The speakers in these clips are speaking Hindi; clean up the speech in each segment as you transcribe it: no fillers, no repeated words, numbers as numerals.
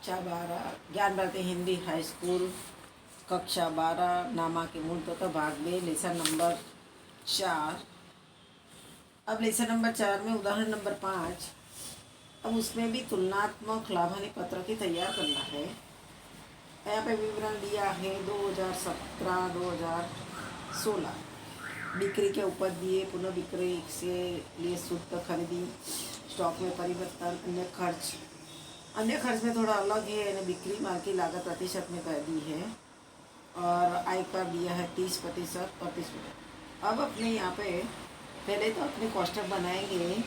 कक्षा 12 ज्ञान भारती हिंदी हाई स्कूल कक्षा 12 नामा के मूल तत्व भाग में लेसन नंबर 4। अब लेसन नंबर 4 में उदाहरण नंबर 5। अब उसमें भी तुलनात्मक लाभ हानि पत्र की तैयार करना है। यहाँ पे विवरण दिया है 2017-2016 बिक्री के उपज दिए, पुनः बिक्री के लिए शुद्ध खरीदी, स्टॉक में परिवर्तन, अन्य खर्च में थोड़ा अलग है, यानी बिक्री माल की लागत प्रतिशत में कह दी है और आयकर दिया है 30% और 30%। अब अपने यहाँ पे पहले तो अपने कोष्ठक बनाएंगे।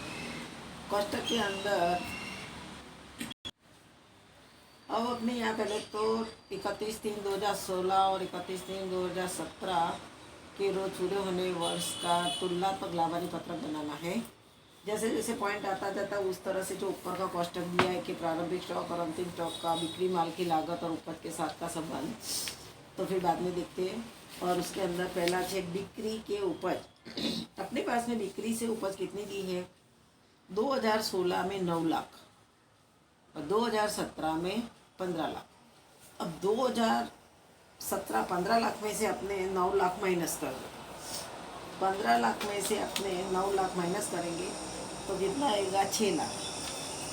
कोष्ठक के अंदर अब अपने यहाँ पहले तो 31/3/2016 और 31/3/2017 के रोज पूरे होने वर्ष का तुलनात्मक लाभ हानि पत्रक बनाना है। जैसे जैसे पॉइंट आता जाता है उस तरह से जो ऊपर का कोष्ठक दिया है कि प्रारंभिक स्टॉक और अंतिम स्टॉक का बिक्री माल की लागत और उपज के साथ का संबंध, तो फिर बाद में देखते हैं। और उसके अंदर पहला है बिक्री के उपज। अपने पास में बिक्री से उपज कितनी दी है? 2016 में 9 लाख और 2017 में 15 लाख। अब 2017 15 लाख में से अपने 9 लाख माइनस कर दो। 15 लाख में से अपने 9 लाख माइनस करेंगे तो कितना आएगा? 6 लाख।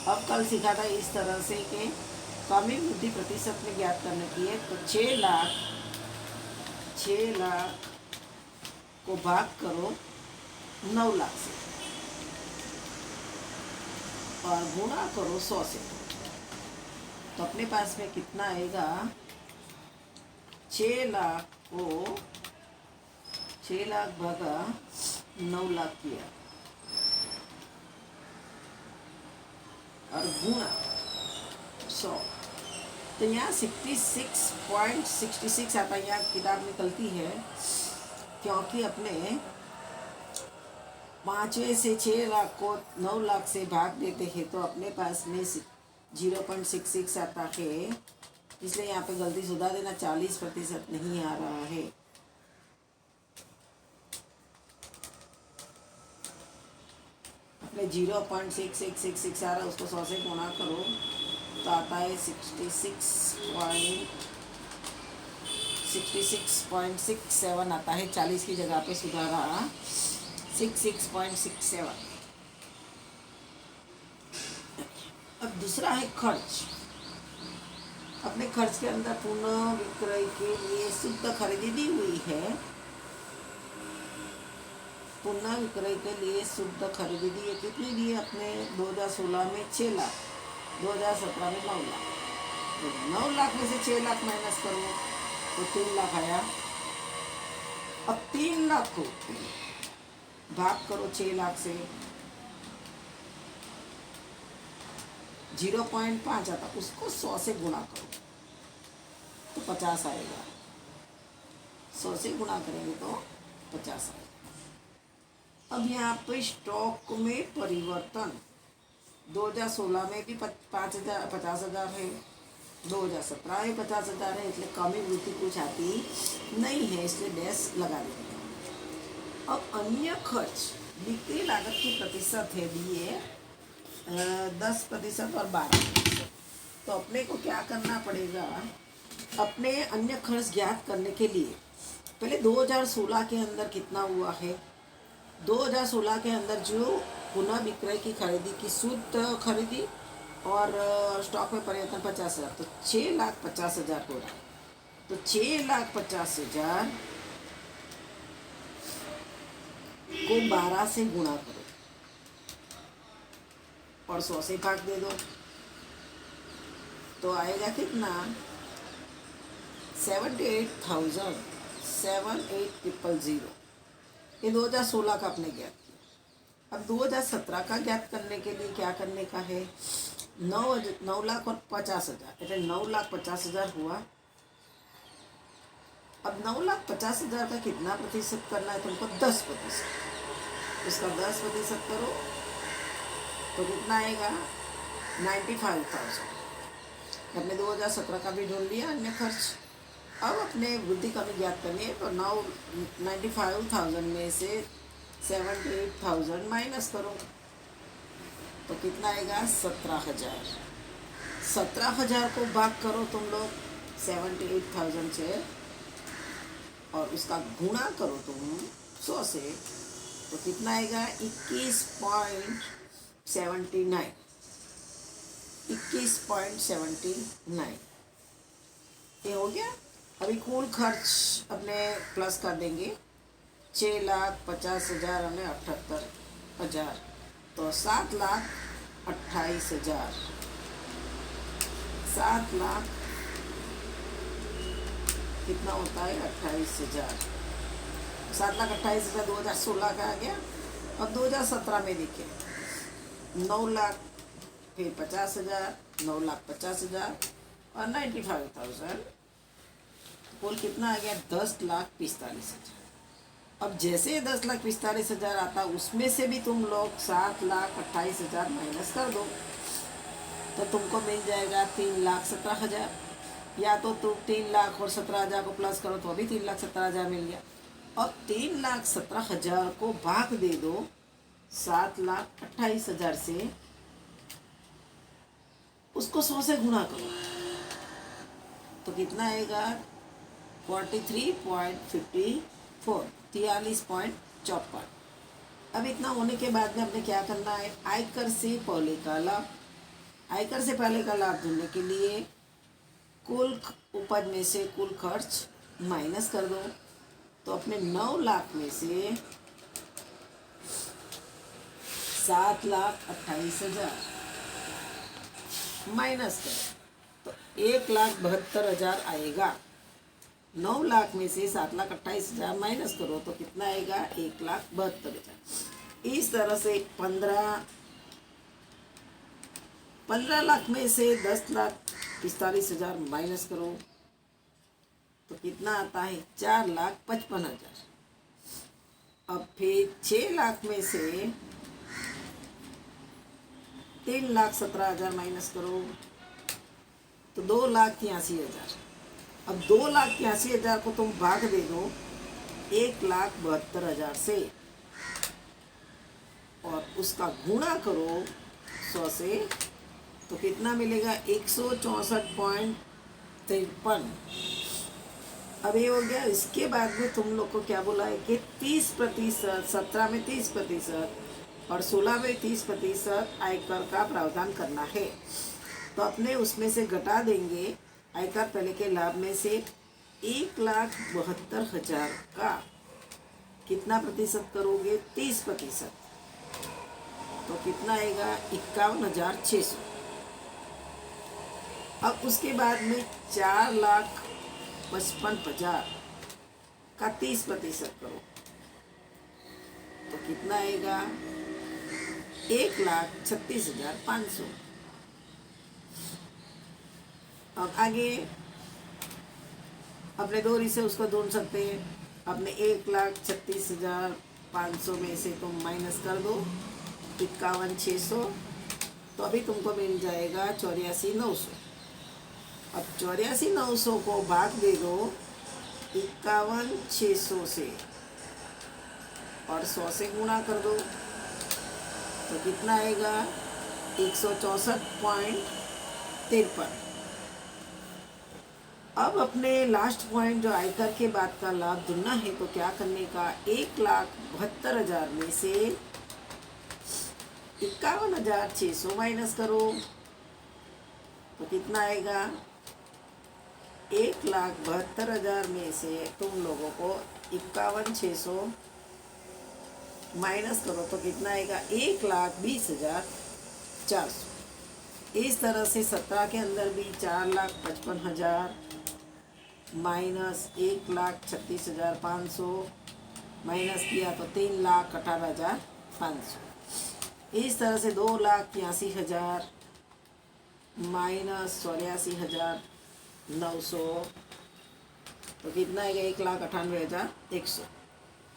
अब कल सीखा था इस तरह से कि कमी वृद्धि प्रतिशत में ज्ञात करने की है। तो 6 लाख को भाग करो 9 लाख से और गुणा करो 100 से, तो अपने पास में कितना आएगा? 6 लाख को 6 लाख भागा 9 लाख किया और गुणा 100, तो यहाँ 66.66 आता है। यहाँ किताब निकलती है क्योंकि अपने 5वें से 6 लाख को 9 लाख से भाग देते हैं तो अपने पास में 0.66 आता है, इसलिए यहाँ पे गलती सुधार देना, 40% नहीं आ रहा है। अपने 0.6666 आ रहा है, उसको 100 से गुणा करो तो आता है 66.67 आता है। 40 की जगह पे सुधारा 66.67। अब दूसरा है खर्च। अपने खर्च के अंदर पुनः विक्रय के लिए शुद्ध खरीदी दी हुई है। पुनः विक्रय के लिए शुद्ध खरीदी दी है, कितनी दी है? अपने 2016 में 6 लाख, 2017 में 9 लाख। तो 9 लाख में से 6 लाख माइनस करो तो 3 लाख आया। अब 3 लाख को भाग करो 6 लाख से, 0.5 आता, उसको 100 से गुणा करो तो 50 आएगा। 100 से गुणा करेंगे तो 50 आएगा। अब यहाँ पे स्टॉक में परिवर्तन 2016 में भी 50,000 है, 2017 में 50,000 है, इसलिए कमी वृद्धि कुछ आती नहीं है, इसलिए डैश लगा देंगे। अब अन्य खर्च बिक्री लागत की प्रतिशत है दिए 10% और 12%। तो अपने को क्या करना पड़ेगा? अपने अन्य खर्च ज्ञात करने के लिए पहले 2016 के अंदर कितना हुआ है? 2016 के अंदर जो पुनः विक्रय की खरीदी की शुद्ध खरीदी और स्टॉक में परिवर्तन 50,000, तो 6,50,000 हो रहा है। तो 6,50,000 को 12 से गुणा करो और 100 से भाग दे दो तो आएगा कितना? 78,000 ये 2016 का आपने ज्ञात किया। अब 2017 का ज्ञात करने के लिए क्या करने का है? 9 लाख और 50,000, એટલે 9,50,000 हुआ। अब 9,50,000 का कितना प्रतिशत करना है तुमको? 10%। उसका 10% करो तो कितना आएगा? 95,000। हमने 2017 का भी ढूंढ लिया अन्य खर्च। अब अपने वृद्धि कमी ज्ञात करनी है तो 95,000 में से 78,000 माइनस करो तो कितना आएगा? 17,000। 17,000 को भाग करो तुम लोग 78,000 से और उसका गुणा करो तुम 100 से, तो कितना आएगा 21.79। 21.79 ये हो गया। अभी कुल खर्च अपने प्लस कर देंगे 6,50,000 और 78,000, तो 7,28,000। 7,00,000 कितना होता है 28,000। 7,28,000 2016 का आ गया। अब 2017 में देखें 9,00,000, फिर 50,000, 9,50,000 और 95,000, कुल कितना आ गया 10,45,000। अब जैसे 10,45,000 आता उसमें से भी तुम लोग 7,28,000 माइनस कर दो, तो तुमको मिल जाएगा 3,17,000। या तो तुम 3,00,000 और 17,000 को प्लस करो तो अभी 3,17,000 मिल गया। और 3,17,000 को भाग दे दो 7,28,000 से, उसको 100 से गुणा करो तो कितना आएगा 43.54, 43.54। अब इतना होने के बाद में हमने क्या करना है, आयकर से पहले का लाभ। आयकर से पहले का लाभ ढूंढने के लिए कुल उपज में से कुल खर्च माइनस कर दो, तो अपने 9,00,000 में से 7,28,000 माइनस करो तो 1,72,000 आएगा। 9,00,000 में से 7,28,000 माइनस करो तो कितना आएगा 1,72,000। इस तरह से 15,00,000 में से 10,45,000 माइनस करो तो कितना आता है 4,55,000। अब फिर 6,00,000 में से 3,17,000 माइनस करो तो 2,83,000। अब 2,83,000 को तुम भाग दे दो 1,72,000 से और उसका गुणा करो 100 से, तो कितना मिलेगा 164.53। अब ये हो गया। इसके बाद में तुम लोग को क्या बोला है कि 30%, 17 में 30% और 16 में 30% आयकर का प्रावधान करना है। तो अपने उसमें से घटा देंगे आयकर पहले के लाभ में से 1,72,000 का कितना प्रतिशत करोगे 30%, तो कितना आएगा 51,600। अब उसके बाद में 4,55,000 का 30% करो तो कितना आएगा 1,36,500। अब आगे अपने दो से उसको ढूंढ सकते हैं। अपने 1,36,500 में से तुम माइनस कर दो 51,600, तो अभी तुमको मिल जाएगा 84,900। अब 84,900 को भाग दे दो 51,600 से और 100 से गुणा कर दो तो कितना आएगा 164.53। अब अपने लास्ट पॉइंट जो आयकर के बाद का लाभ ढूंढना है तो क्या करने का 1,72,000 में से 51,600 माइनस करो तो कितना आएगा 1,72,000 में से तुम लोगों को 51,600 माइनस करो तो कितना आएगा 1,20,400। इस तरह से 17 के अंदर भी 4,55,000 माइनस 1,36,500 माइनस किया तो 3,18,500। इस तरह से 2,83,000 माइनस 84,900 तो कितना आएगा 1,98,100।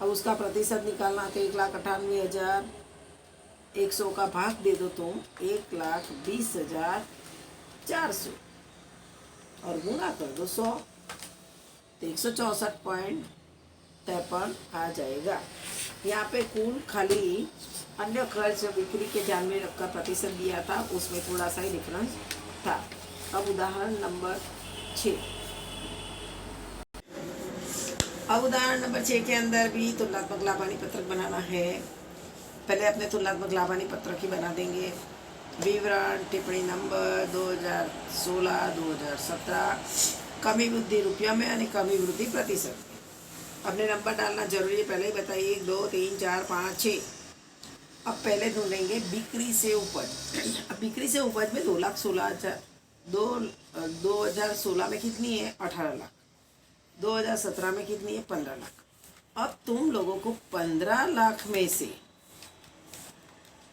अब उसका प्रतिशत निकालना तो 1,98,100 का भाग दे दो तुम 1,20,400 और गुणा कर दो 100 तो 164.53 आ जाएगा। यहाँ पे कुल खाली अन्य खर्च बिक्री के ध्यान में रखकर प्रतिशत दिया था, उसमें थोड़ा सा ही डिफरेंस था। अब उदाहरण नंबर 6। अब उदाहरण नंबर 6 के अंदर भी तुलनात्मक लाभानी पत्रक बनाना है। पहले अपने तुलनात्मक लाभानी पत्रक ही बना देंगे। विवरण टिप्पणी नंबर 2016-2017 कमी वृद्धि रुपया में यानी कमी वृद्धि प्रतिशत। अपने नंबर डालना जरूरी है, पहले ही बताइए 1 2 3 4 5 6। अब पहले ढूंढेंगे बिक्री से उपज। अब बिक्री से उपज में 2016 में कितनी है 18 लाख, 2017 में कितनी है 15 लाख। अब तुम लोगों को 15 लाख में से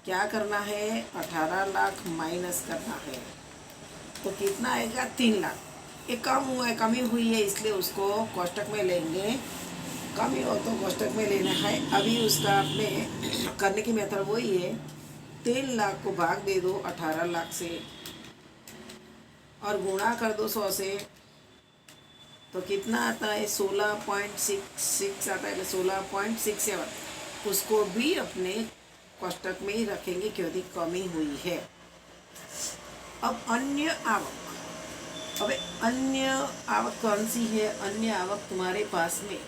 क्या करना है 18 लाख माइनस करना है, तो कितना आएगा 3 लाख। ये कम हुआ है, कमी हुई है, इसलिए उसको कोष्टक में लेंगे। कमी हो तो कोष्टक में लेना है। अभी उसका अपने करने की मेथड वही है, 3 लाख को भाग दे दो 18 लाख से और गुणा कर दो 100 से, तो कितना आता है 16.66 आता है, 16.67। उसको भी अपने कोष्टक में ही रखेंगे क्योंकि कमी हुई है। अब अन्य आवक। अब अन्य आवक कौन सी है? अन्य आवक तुम्हारे पास में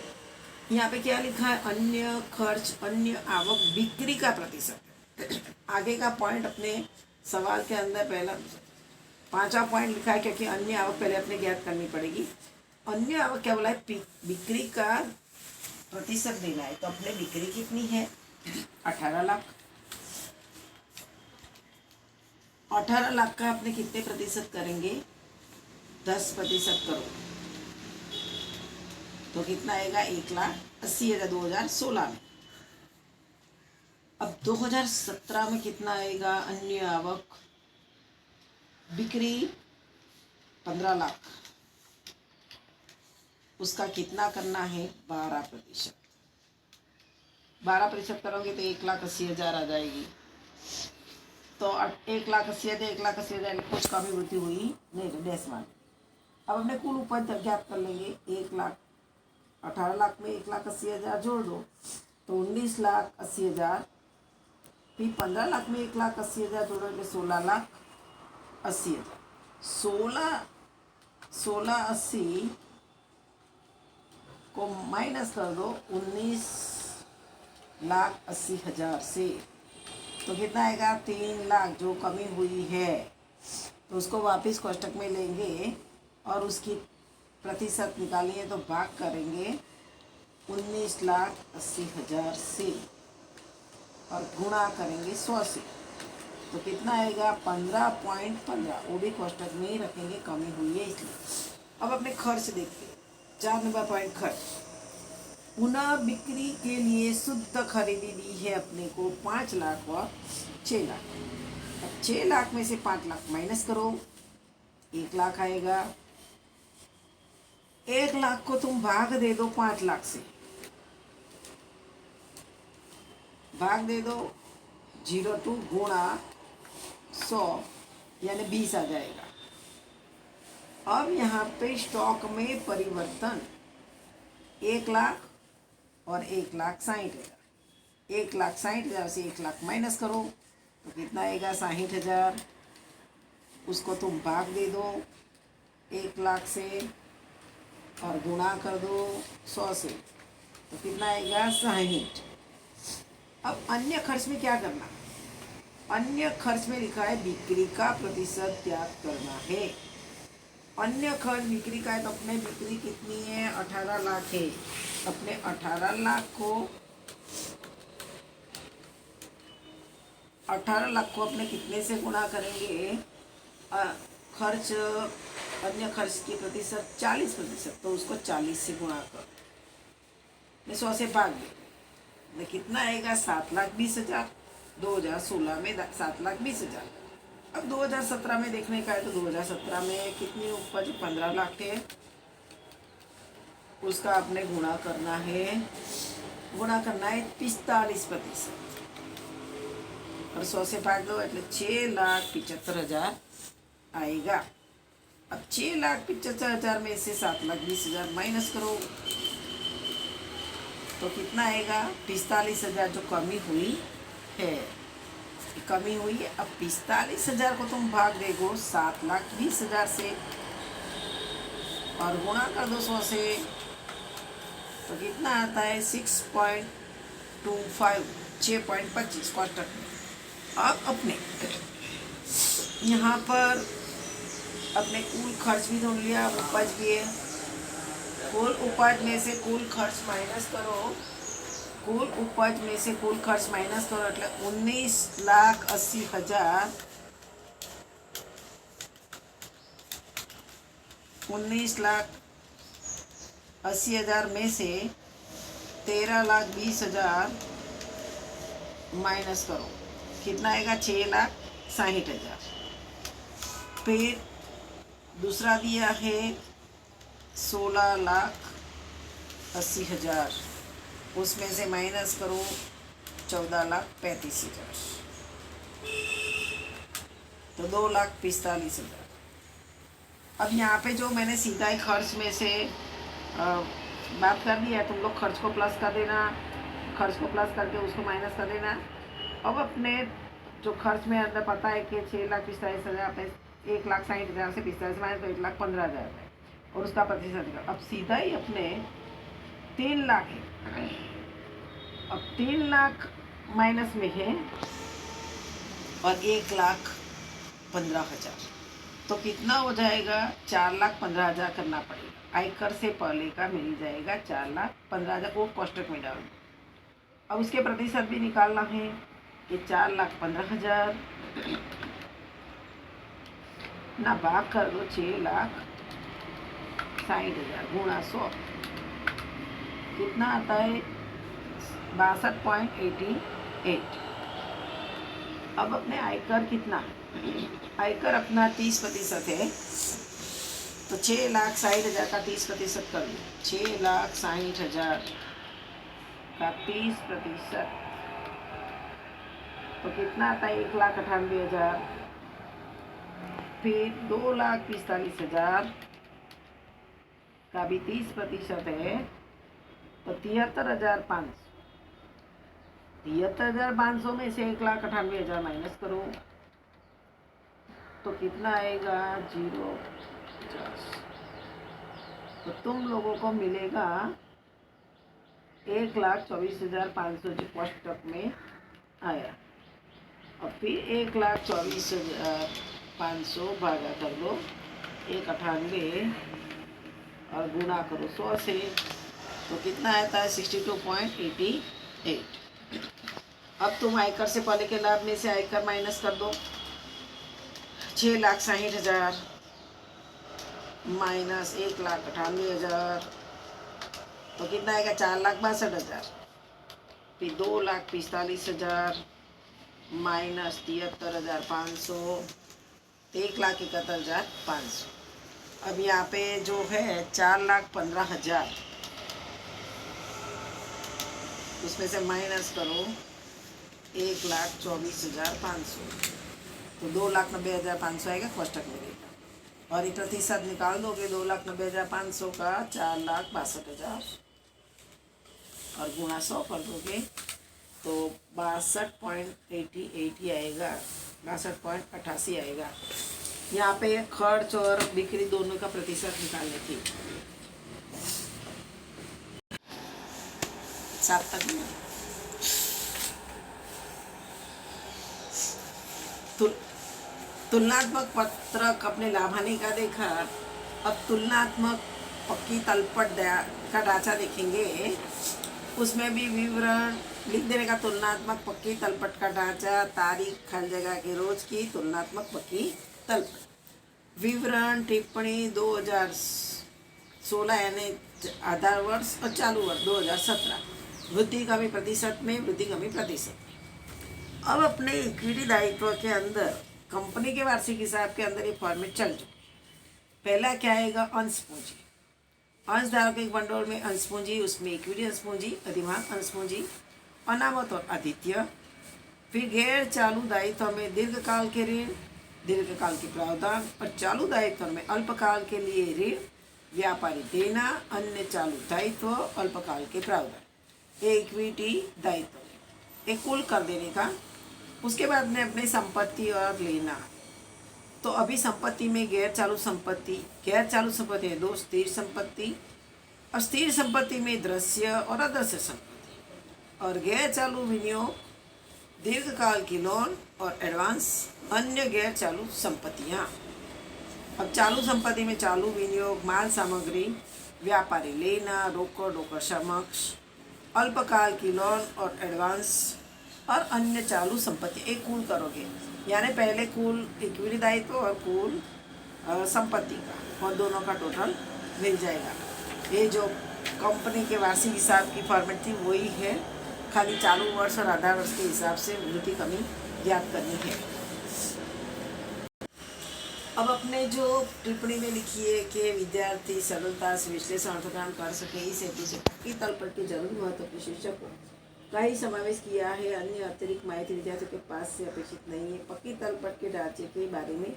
यहाँ पे क्या लिखा है? अन्य खर्च, अन्य आवक बिक्री का प्रतिशत। आगे का पॉइंट अपने सवाल के अंदर पहला 5वां पॉइंट लिखा है क्योंकि अन्य आवक पहले अपने ज्ञात करनी पड़ेगी। अन्य आवक क्या बोला है? बिक्री का प्रतिशत देना है। तो अपने बिक्री कितनी है 18 लाख। 18 लाख का अपने कितने प्रतिशत करेंगे? 10% करो तो कितना आएगा 1,80,000 2016 में। अब 2017 में कितना आएगा अन्य आवक? बिक्री 15 लाख, उसका कितना करना है 12%। 12% करोगे तो 1,80,000 आ जाएगी। तो 1,80,000 1,80,000 कुछ कमी वृद्धि हुई नहीं, डैश मान। अब हमने कुल उपज ज्ञात कर लेंगे। 18 लाख में 1,80,000 जोड़ दो तो 19,80,000। फिर 15 लाख में 1,80,000 जोड़ो तो 16,80,000। 16,80 को माइनस कर दो 19,80,000 से, तो कितना आएगा 3 लाख जो कमी हुई है। तो उसको वापस कोष्टक में लेंगे और उसकी प्रतिशत निकालिए तो भाग करेंगे 19,80,000 से और गुणा करेंगे 100 से, तो कितना आएगा 15.15। वो भी कोष्टक में ही रखेंगे, कमी हुई है इसलिए। अब अपने खर्च देखते हैं। 4 नंबर पॉइंट खर्च। पुनः बिक्री के लिए शुद्ध खरीदी दी है अपने को 5 लाख व 6 लाख। अब 6 लाख में से 5 लाख माइनस करो, 1 लाख आएगा। 1 लाख को तुम भाग दे दो 5 लाख से, भाग दे दो 0 गुणा 100 यानी 20 आ जाएगा। अब यहाँ पे स्टॉक में परिवर्तन 1 लाख और 1,60,000। 1,60,000 से 1 लाख माइनस करो तो कितना आएगा 60,000। उसको तुम भाग दे दो 1 लाख से और गुणा कर दो 100 से, तो कितना आएगा 60। अब अन्य खर्च में क्या करना? अन्य खर्च में लिखा है बिक्री का प्रतिशत ज्ञात करना है। अन्य खर्च बिक्री का है तो अपने बिक्री कितनी है 18 लाख है। अपने 18 लाख को 18 लाख को अपने कितने से गुणा करेंगे? खर्च अन्य खर्च की प्रतिशत 40%, तो उसको 40 से गुणा कर 100 से भाग दे, कितना आएगा 7,20,000। 2016 में 7,20,000। अब 2017 में देखने का है तो 2017 में कितनी उपज 15 लाख है, उसका आपने गुणा करना है 45% और 100 से भाग दो એટલે 6,75,000 आएगा। अब 6,75,000 में से 7,20,000 माइनस करो तो कितना आएगा 45,000 जो कमी हुई है। कमी हुई है। अब 45,000 को तुम भाग देगो 7,20,000 से और गुणा कर दो 100 से, तो कितना आता है 6.25, 6.25 कोष्टक में। अब अपने यहाँ पर अपने कुल खर्च भी ढूंढ लिया, अब उपज भी है। कुल उपज में से कुल खर्च माइनस करो, कुल उपज में से कुल खर्च माइनस करो એટલે 19,80,000, 19,80,000 में से 13,20,000 माइनस करो, कितना आएगा 6,60,000। फिर दूसरा दिया है 16,80,000, उसमें से माइनस करो 14,35,000, तो 2,45,000। अब यहाँ पे जो मैंने सीधा ही खर्च में से बात कर दी है, तुम लोग खर्च को प्लस कर देना, खर्च को प्लस करके उसको माइनस कर देना। अब अपने जो खर्च में अंदर पता है कि 6,45,000 पे 1,60,000 से 45 माइनस तो 1,15,000 है और उसका प्रतिशत निकाल। अब सीधा ही अपने 3 लाख है, अब 3 लाख माइनस में है और 1,15,000, तो कितना हो जाएगा 4,15,000 करना पड़ेगा। आयकर से पहले का मिल जाएगा 4,15,000 को कोष्टक में डाल दो। अब उसके प्रतिशत भी निकालना है कि 4,15,000 ना भाग कर दो 6,60,000 गुणा 100, कितना आता है 62.88। अब अपने आयकर कितना, आयकर अपना 30% है, तो 6,60,000 का 30% कर लो, 6,60,000 का 30%, तो कितना आता है 1,98,000। फिर 2,45,000 का भी 30% है, तो 73,500, 73,500 में से 1,98,000 माइनस करो, तो कितना आएगा 050। तो तुम लोगों को मिलेगा 1,24,500 जो कोष्टक में आया। और फिर 1,24,500 भागा कर दो 198 और गुणा करो 100 से, तो कितना आता है 62.88। अब तुम आयकर से पहले के लाभ में से आयकर माइनस कर दो, 6,60,000 माइनस 1,98,000, तो कितना आएगा 4,62,000। फिर 2,45,000 माइनस 73,500, 1,71,500। अब यहाँ पे जो है 4,15,000, उसमें से माइनस करो 1,24,500, तो 2,90,500 आएगा, कोष्टक मिलेगा। और ये प्रतिशत निकाल दोगे 2,90,500 का 4,62,000 और गुणा 100 कर दोगे तो 62.88 आएगा, 62.88 आएगा। यहाँ पे खर्च और बिक्री दोनों का प्रतिशत निकालने की 7 तक में तुलनात्मक पत्रक अपने लाभ हानि का देखा। अब तुलनात्मक पक्की तलपट का ढांचा देखेंगे, उसमें भी विवरण लिख देने का। तुलनात्मक पक्की तलपट का ढांचा, तारीख खाली जगह के रोज की तुलनात्मक पक्की तलपट, विवरण टिप्पणी 2016 यानी आधार वर्ष और चालू वर्ष 2017, वृद्धि कमी प्रतिशत में, वृद्धि कमी प्रतिशत। अब अपने इक्विटी दायित्व के अंदर कंपनी के वार्षिक हिसाब के अंदर ये फॉर्मेट चल जाओ। पहला क्या आएगा अंश पूंजी, अंश धारकों के भंडोल में अंश पूंजी, उसमें इक्विटी अंश पूंजी, अधिमांग अंश पूंजी, अनामत और आदित्य। फिर गैर चालू दायित्व में दीर्घकाल के ऋण, दीर्घकाल के प्रावधान, और चालू दायित्व में अल्पकाल के लिए ऋण, व्यापारी देना, अन्य चालू दायित्व, अल्पकाल के प्रावधान। इक्विटी दायित्व एक कुल कर देने का उसके बाद में अपनी संपत्ति और लेना। तो अभी संपत्ति में गैर चालू संपत्ति है दो स्थिर संपत्ति, और स्थिर संपत्ति में दृश्य और अदृश्य संपत्ति। और गैर चालू विनियोग, दीर्घकाल की लोन और एडवांस, अन्य गैर चालू संपत्तियाँ। अब चालू संपत्ति में चालू विनियोग, माल सामग्री, व्यापारी लेना, रोकड़ समक्ष, अल्पकाल की लोन और एडवांस, और अन्य चालू संपत्ति। एक कुल करोगे, यानी पहले कुल इक्विटी दायित्व और कुल संपत्ति का, और दोनों का टोटल मिल जाएगा। ये जो कंपनी के वार्षिक हिसाब की फॉर्मेट थी वही है, खाली चालू वर्ष और आधा वर्ष के हिसाब से वृद्धि कमी ज्ञात करनी है। अब अपने जो टिप्पणी में लिखिए कि विद्यार्थी सरलता से विश्लेषण अर्थकारण कर सके, इस हेतु से पक्की तलपट की जरूरी महत्व के शीर्षक का ही समावेश किया है। अन्य अतिरिक्त माहिती विद्यार्थियों के पास से अपेक्षित नहीं है। पक्की तलपट के ढांचे के बारे में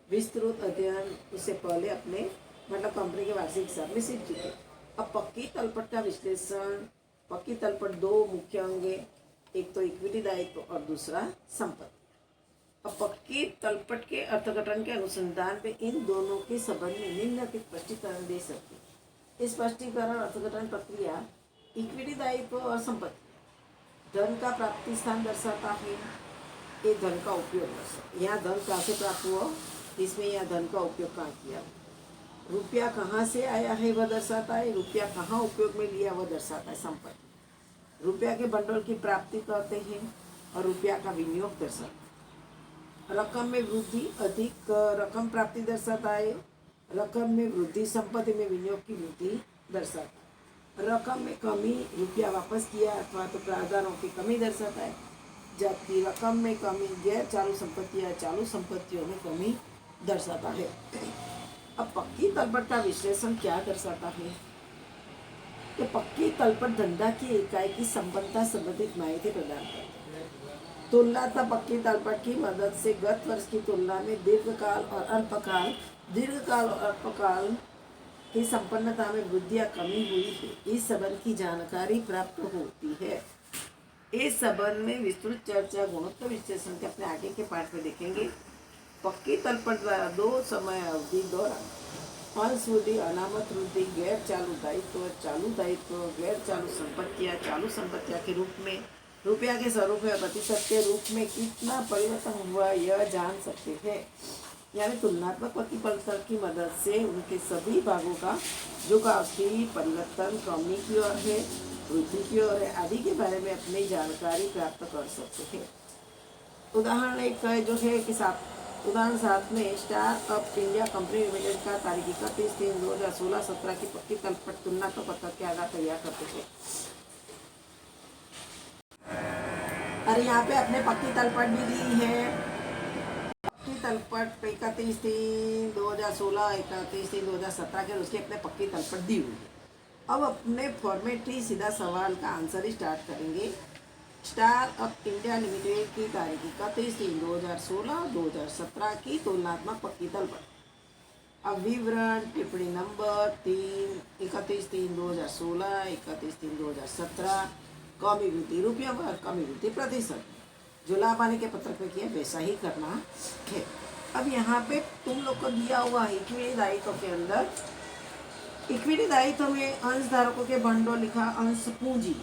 विस्तृत अध्ययन उससे पहले अपने कंपनी के वार्षिक हिसाब में सीख चुके। अब पक्की तलपट का विश्लेषण, पक्की तलपट दो मुख्य अंग, एक तो इक्विटी दायित्व और दूसरा संपत्ति। अब पक्की तलपट के अर्थघटन के अनुसंधान में इन दोनों के संबंध में निम्नलिखित स्पष्टीकरण दे सकते हैं। इस स्पष्टीकरण अर्थघटन प्रक्रिया इक्विटी दायित्व और संपत्ति धन का प्राप्ति स्थान दर्शाता है, ये धन का उपयोग दर्शाता। यहाँ धन कहाँ से प्राप्त हुआ, इसमें यह धन का उपयोग कहाँ किया, रुपया कहाँ से आया है वह दर्शाता है, रुपया कहाँ उपयोग में लिया वह दर्शाता है संपत्ति। रुपया के बंडल की प्राप्ति करते हैं और रुपया का विनियोग दर्शाता है। रकम में वृद्धि, अधिक रकम प्राप्ति दर्शाता है। रकम में वृद्धि संपत्ति में विनियोग की वृद्धि दर्शाता है। रकम में कमी, रुपया वापस किया अथवा तो प्रावधानों की कमी दर्शाता है, जबकि रकम में कमी गैर चालू संपत्ति या चालू संपत्तियों में कमी दर्शाता है। अब पक्की तलपट का विश्लेषण क्या दर्शाता है कि पक्की तलपट धंधा की इकाई की संबंधता संबंधित माहिती प्रदान करती है। तुलनात्मक पक्की तलपट की मदद से गत वर्ष की तुलना में दीर्घकाल और अल्पकाल की संपन्नता में वृद्धि या कमी हुई है, इस संबंध की जानकारी प्राप्त होती है। इस संबंध में विस्तृत चर्चा गुणोत्तर विश्लेषण के अपने आगे के पाठ में देखेंगे। पक्की तलपट द्वारा दो समय अवधि दौरान अंश वृद्धि, अनामत वृद्धि, गैर चालू दायित्व, गैर चालू संपत्तियां के रूप में रुपया के स्वरूप या प्रतिशत के रूप में कितना परिवर्तन हुआ यह जान सकते हैं। यानी तुलनात्मक पक्की तलपट की मदद से उनके सभी भागों का जो की परिवर्तन कमी की ओर है, वृद्धि की ओर है आदि के बारे में अपनी जानकारी प्राप्त कर सकते हैं। उदाहरण एक जो है कि उदाहरण 7 में star up India company limited का तारीख 31/3/2016-17 की पक्की तलपट तुलनात्मक पत्रक के आधार तैयार करते थे। और यहाँ पे अपने पक्की तलपट भी दी है। पक्की तलपट 31/3/2016, 31/3/2017 के उसकी अपने पक्की तलपट दी हुई है। अब अपने फॉर्मेट ही सीधा सवाल का आंसर ही स्टार्ट करेंगे। स्टार अप इंडिया लिमिटेड की तारीख 31/3/2016-2017 की तुलनात्मक पक्की तलपट। अब विवरण टिप्पणी नंबर 3, 31/3/2016, 31/3/2017, कमी वृद्धि रुपया और कमी वृद्धि प्रतिशत जो लाभ आने के पत्रक में किया वैसा ही करना है। अब यहाँ पे तुम लोग को दिया हुआ है इक्विटी दायित्व के अंदर, इक्विटी दायित्व में अंशधारकों के भंडोल लिखा, अंश पूंजी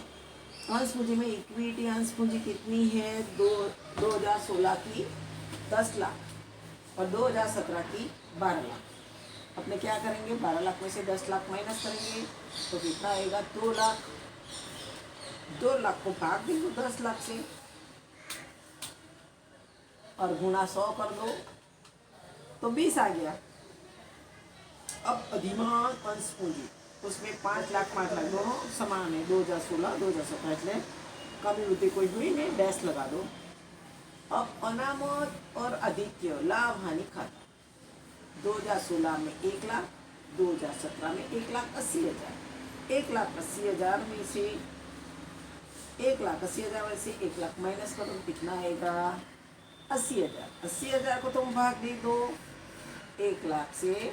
में इक्विटी अंश पूंजी कितनी है, 2016 की 10 लाख और 2017 की 12 लाख। अपने क्या करेंगे, 12 लाख में से 10 लाख माइनस करेंगे तो कितना आएगा, 2 लाख। 2 लाख को भाग देंगे 10 लाख से और गुणा 100 कर दो तो 20 आ गया। अब अधिमान अंश पूंजी उसमें 5 लाख दोनों समान है, 2016-2017 इसलिए कमी वृद्धि कोई हुई नहीं, डैश लगा दो। अब अनामत और अधिक्य लाभ हानि खाता 2016 में 1 लाख, 2017 में 1,80,000। 1,80,000 में से 1,80,000 में से 1 लाख माइनस करो तो कितना आएगा, 80,000। 80,000 को तुम भाग दे दो 1 लाख से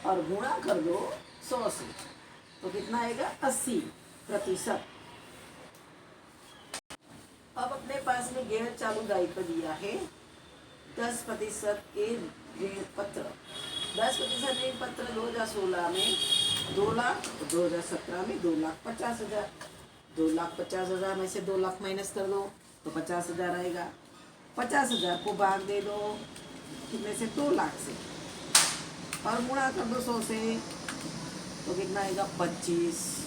और गुणा कर दो 100 से तो कितना आएगा, 80%। अब अपने पास में गैर चालू दायित्व दिया है 10% के ऋण पत्र। 10% ऋण पत्र 2016 में 2 लाख, 2017 में 2,50,000। 2,50,000 में से 2 लाख माइनस कर दो तो 50,000 आएगा। 50,000 को भाग दे दो कितने से, 2 लाख से, और गुणा कर दो 100 से तो कितना आएगा, 25।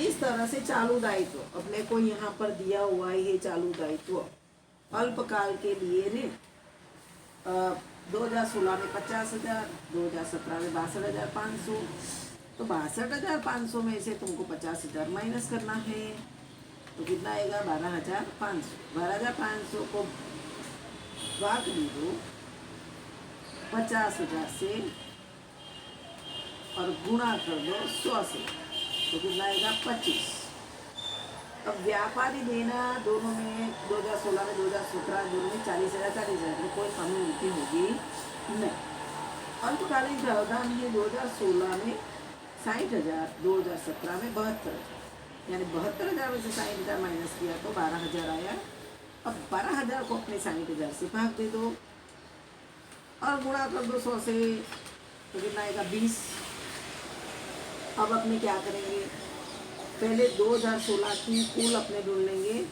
इस तरह से चालू दायित्व अपने को यहाँ पर दिया हुआ है। ये चालू दायित्व अल्पकाल के लिए ऋण 2016 में 50,000, 2017 में 62,500। तो 62,500 में से तुमको 50,000 माइनस करना है तो कितना आएगा, 12,500। 12,500 को भाग दो 50,000 से और गुणा कर दो 100 से तो कितना आएगा, 25। अब व्यापारी देना दोनों में 2016 में 2017 दोनों में 40,000 40,000 में कोई कमी उल्टी होगी नहीं। अल्पकालीन प्रावधान ये 2016 में 60,000, 2017 में 72,000, यानी 72,000 में से 60,000 माइनस किया तो 12,000 आया। अब 12,000 को अपने 60,000 से भाग दे दो और गुणा कर दो 100 से तो कितना आएगा, 20। अब अपने क्या करेंगे, पहले 2016 की कुल अपने ढूंढ लेंगे।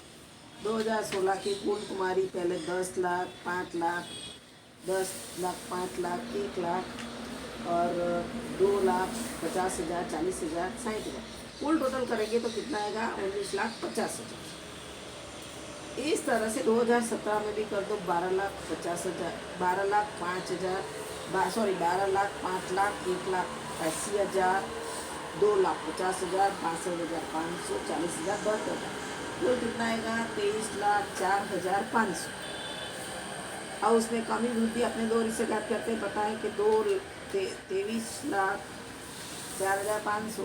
2016 की कुल तुम्हारी पहले 10 लाख, 5 लाख, 10 लाख, 5 लाख, 1 लाख और 2,50,000, 40,000, 60,000 कुल टोटल करेंगे तो कितना आएगा, 19,50,000। इस तरह से 2017 में भी कर दो 12,50,000, 12,05,000, 12,05,00,000, 1,80,000, 2,50,000, 62,500, 40,000, 72,000 कुल कितना आएगा, 23,04,500। और उसमें कमी वृद्धि अपने दो रिश्ते ज्ञात करते हैं। पता है कि 23,04,500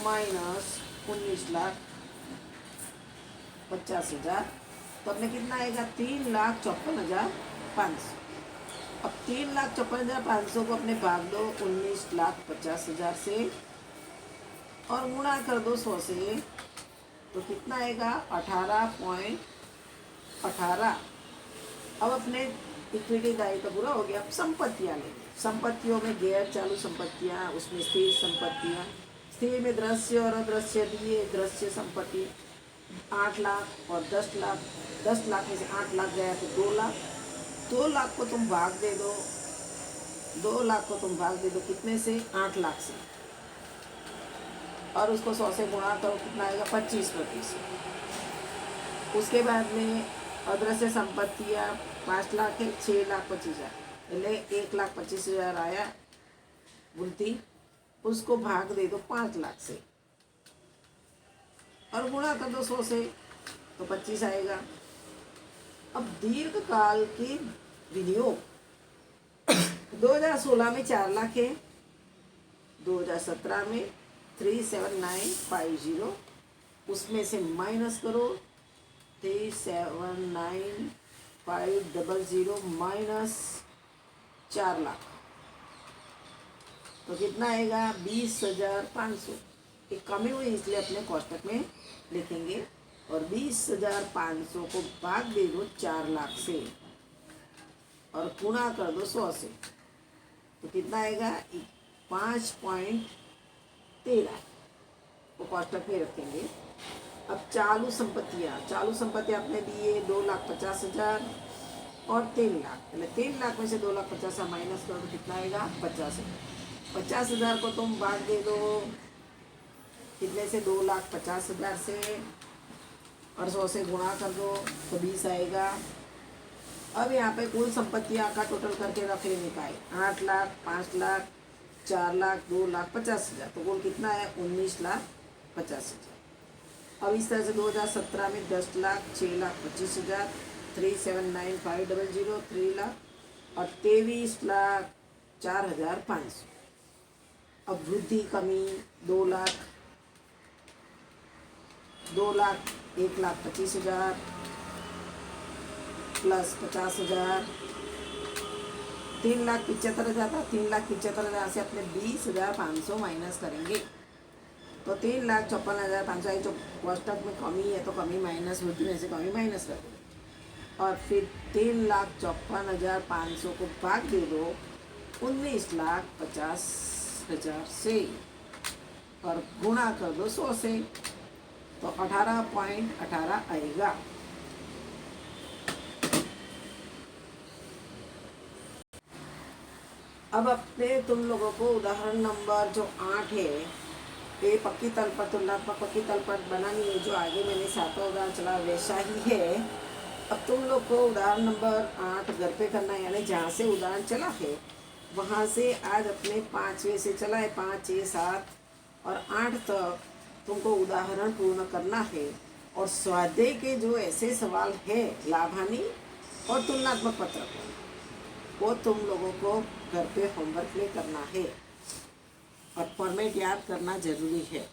माइनस 19,50,000 तो अपने कितना आएगा, 3,54,500। अब 3,54,500 को अपने भाग दो 19,50,000 से और गुणा कर दो 100 से तो कितना आएगा, 18.18। अब अपने इक्विटी दायित्व पूरा हो गया। अब संपत्तियाँ लेंगे। संपत्तियों में गैर चालू संपत्तियाँ, उसमें स्थिर संपत्तियाँ, स्थिर में दृश्य और अदृश्य दिए। दृश्य संपत्ति 8 लाख और 10 लाख, 10 लाख में से 8 लाख गया तो 2 लाख। 2 लाख को तुम भाग दे दो, 2 लाख को तुम भाग दे दो कितने से, 8 लाख से, और उसको 100 से गुणा करो कितना आएगा, 25%। उसके बाद में अदृश्य संपत्तियाँ 5 लाख है, 6,25,000 पहले 1,25,000 आया गुणती, उसको भाग दे दो 5 लाख से और गुणा कर दो 100 से तो 25 आएगा। अब दीर्घकाल के विनियोग 2016 में 4 लाख है, 2017 में 3,79,50, उसमें से माइनस करो 3,79,500 माइनस 4 लाख तो कितना आएगा, 20,500। एक कमी हुई इसलिए अपने कोष्टक में लिखेंगे और 20,500 को भाग दे दो 4 लाख से और गुणा कर दो 100 से तो कितना आएगा, 5.13 को कोष्टक में रखेंगे। अब चालू संपत्तियाँ अपने दिए 2,50,000 और 3 लाख। पहले 3 लाख में से 2,50,000 माइनस करो तो कितना आएगा, 50,000। 50,000 को तुम भाग दे दो कितने से, 2,50,000 से और 100 से गुणा कर दो तो 20 आएगा। अब यहाँ पे कुल संपत्तियाँ का टोटल करके रख लेने का है, 8 लाख, 5 लाख, 4 लाख, 2,50,000 तो कुल कितना है, 19,50,000। अब इस तरह से 2017 में 10 लाख, 6,25,000, 3,79,500, 3 लाख और 23,04,500। अब वृद्धि कमी 2 लाख, 1,25,000 प्लस 50,000, 3,75,000 था। 3,75,000 से अपने 20,500 माइनस करेंगे तो 3,54,500 जो कोष्टक में कमी है तो कमी माइनस होती है, ऐसे कमी माइनस कर दो और फिर 3,54,500 को भाग दे दो 19,50,000 से और गुणा कर दो 100 से तो 18.18 आएगा। अब अपने तुम लोगों को उदाहरण नंबर जो 8 है ये पक्की तल पर तुलनात्मक पक्की तल पर बनानी है, जो आगे मैंने 7वां उदाहरण चला वैसा ही है। अब तुम लोग को उदाहरण नंबर 8 घर पे करना है, यानी जहाँ से उदाहरण चला है वहाँ से आज अपने 5वें से चला है 5, 6, 7 और 8 तक तुमको उदाहरण पूर्ण करना है। और स्वाध्याय के जो ऐसे सवाल है लाभानी और तुलनात्मक पत्रक वो तुम लोगों को घर पे होमवर्क में करना है और फॉर्मेट याद करना जरूरी है।